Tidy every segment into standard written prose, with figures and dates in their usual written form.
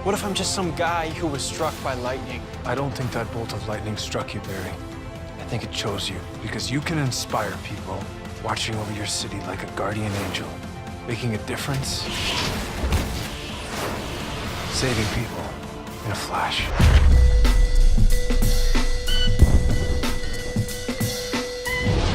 What if I'm just some guy who was struck by lightning? I don't think that bolt of lightning struck you, Barry. I think it chose you because you can inspire people, watching over your city like a guardian angel, making a difference, saving people in a flash.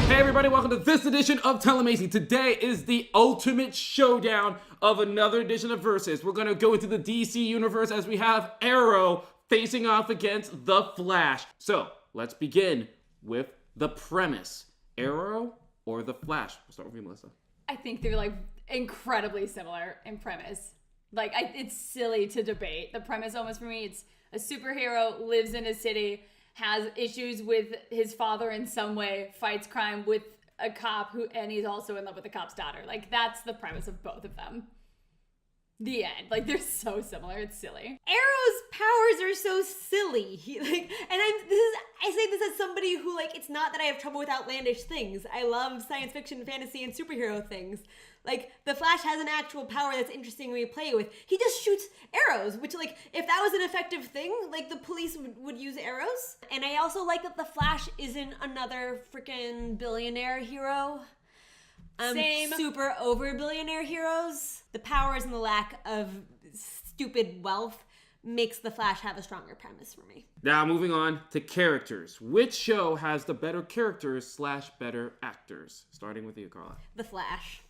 Hey everybody, welcome to this edition of Telemazing. Today is the ultimate showdown of another edition of Versus. We're going to go into the DC universe as we have Arrow facing off against The Flash. So, let's begin with the premise. Arrow or The Flash? We'll start with you, Melissa. I think they're like incredibly similar in premise. Like, it's silly to debate. The premise almost for me, it's a superhero, lives in a city, has issues with his father in some way, fights crime with a cop and he's also in love with the cop's daughter. Like, that's the premise of both of them. The end. Like, they're so similar. It's silly. Arrow's powers are so silly. I say this as somebody who, like, it's not that I have trouble with outlandish things. I love science fiction, fantasy, and superhero things. Like, the Flash has an actual power that's interesting to play with. He just shoots arrows, which, like, if that was an effective thing, like, the police would use arrows. And I also like that the Flash isn't another freaking billionaire hero. Same. Super over billionaire heroes. The powers and the lack of stupid wealth makes the Flash have a stronger premise for me. Now, moving on to characters. Which show has the better characters / better actors? Starting with you, Carla. The Flash.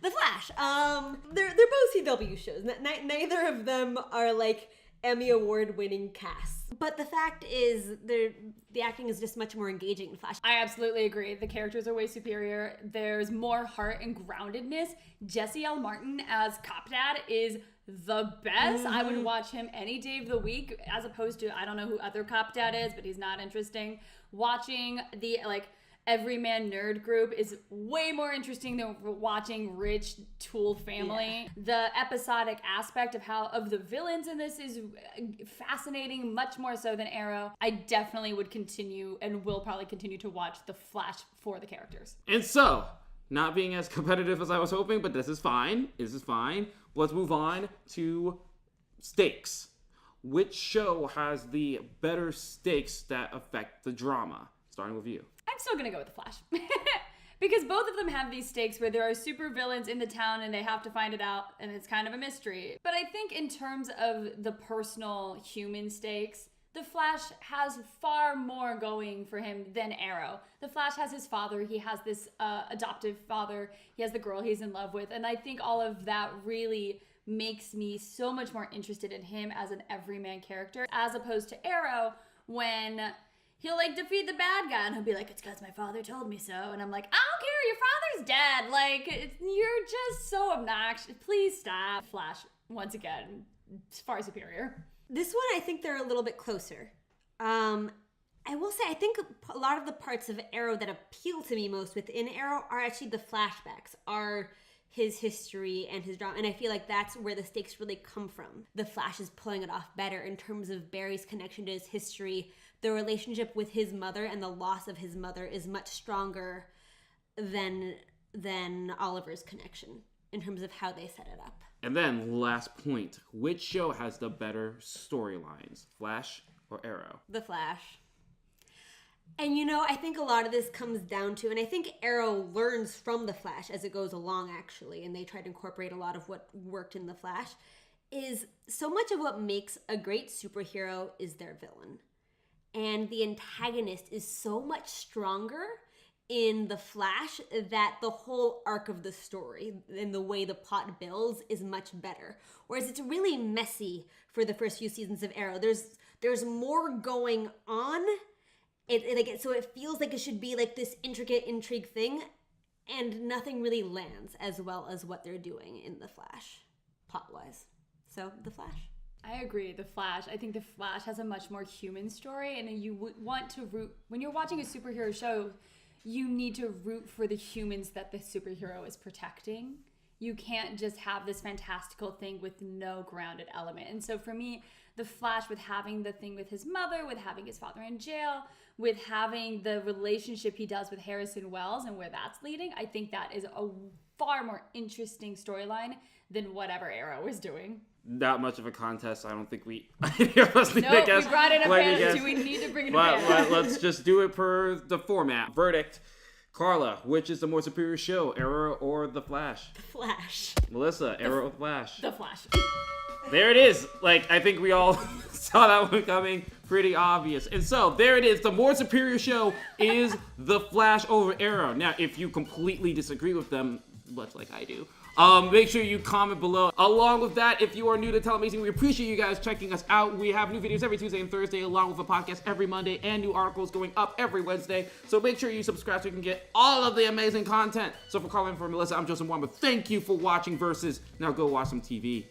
The Flash. They're both CW shows. Neither of them are like Emmy Award-winning casts. But the fact is, the acting is just much more engaging in Flash. I absolutely agree. The characters are way superior. There's more heart and groundedness. Jesse L. Martin as Cop Dad is the best. I would watch him any day of the week, as opposed to, I don't know who other Cop Dad is, but he's not interesting. Watching the, like, Everyman Nerd Group is way more interesting than watching Rich Tool Family. Yeah. The episodic aspect of the villains in this is fascinating, much more so than Arrow. I definitely would continue and will probably continue to watch The Flash for the characters. And so, not being as competitive as I was hoping, but this is fine. Let's move on to stakes. Which show has the better stakes that affect the drama? Starting with you. I'm still gonna go with The Flash. Because both of them have these stakes where there are super villains in the town and they have to find it out and it's kind of a mystery. But I think in terms of the personal human stakes, The Flash has far more going for him than Arrow. The Flash has his father, he has this adoptive father, he has the girl he's in love with, and I think all of that really makes me so much more interested in him as an everyman character, as opposed to Arrow, when he'll, like, defeat the bad guy, and he'll be like, it's because my father told me so. And I'm like, I don't care, your father's dead. Like, you're just so obnoxious. Please stop. Flash, once again, far superior. This one, I think they're a little bit closer. I will say, I think a lot of the parts of Arrow that appeal to me most within Arrow are actually the flashbacks, are his history and his drama, and I feel like that's where the stakes really come from. The Flash is pulling it off better in terms of Barry's connection to his history. The relationship with his mother and the loss of his mother is much stronger than Oliver's connection in terms of how they set it up. And then, last point. Which show has the better storylines? Flash or Arrow? The Flash. And I think a lot of this comes down to, and I think Arrow learns from The Flash as it goes along, actually, and they try to incorporate a lot of what worked in The Flash, is so much of what makes a great superhero is their villain. And the antagonist is so much stronger in The Flash that the whole arc of the story and the way the plot builds is much better. Whereas it's really messy for the first few seasons of Arrow. There's more going on. So it feels like it should be like this intricate intrigue thing, and nothing really lands as well as what they're doing in The Flash, plot-wise. So, The Flash. I agree, The Flash. I think The Flash has a much more human story, and you would want to root, when you're watching a superhero show, you need to root for the humans that the superhero is protecting. You can't just have this fantastical thing with no grounded element. And so for me, The Flash, with having the thing with his mother, with having his father in jail, with having the relationship he does with Harrison Wells and where that's leading, I think that is a far more interesting storyline than whatever Arrow is doing. not much of a contest. I don't think we any of us need to Nope, guess. we brought in a Let me fan. guess. Do we need to bring in a But fan? let's just do it per the format. Verdict. Carla, which is the more superior show, Arrow or The Flash? Flash. Melissa, Arrow or Flash? The Flash. There it is. Like, I think we all saw that one coming. Pretty obvious. And so, there it is. The more superior show is The Flash over Arrow. Now, if you completely disagree with them, much like I do, make sure you comment below. Along with that, if you are new to Telemazing, we appreciate you guys checking us out. We have new videos every Tuesday and Thursday, along with a podcast every Monday, and new articles going up every Wednesday. So make sure you subscribe so you can get all of the amazing content. So for Carla and for Melissa, I'm Joseph Mwamba. Thank you for watching Versus. Now go watch some TV.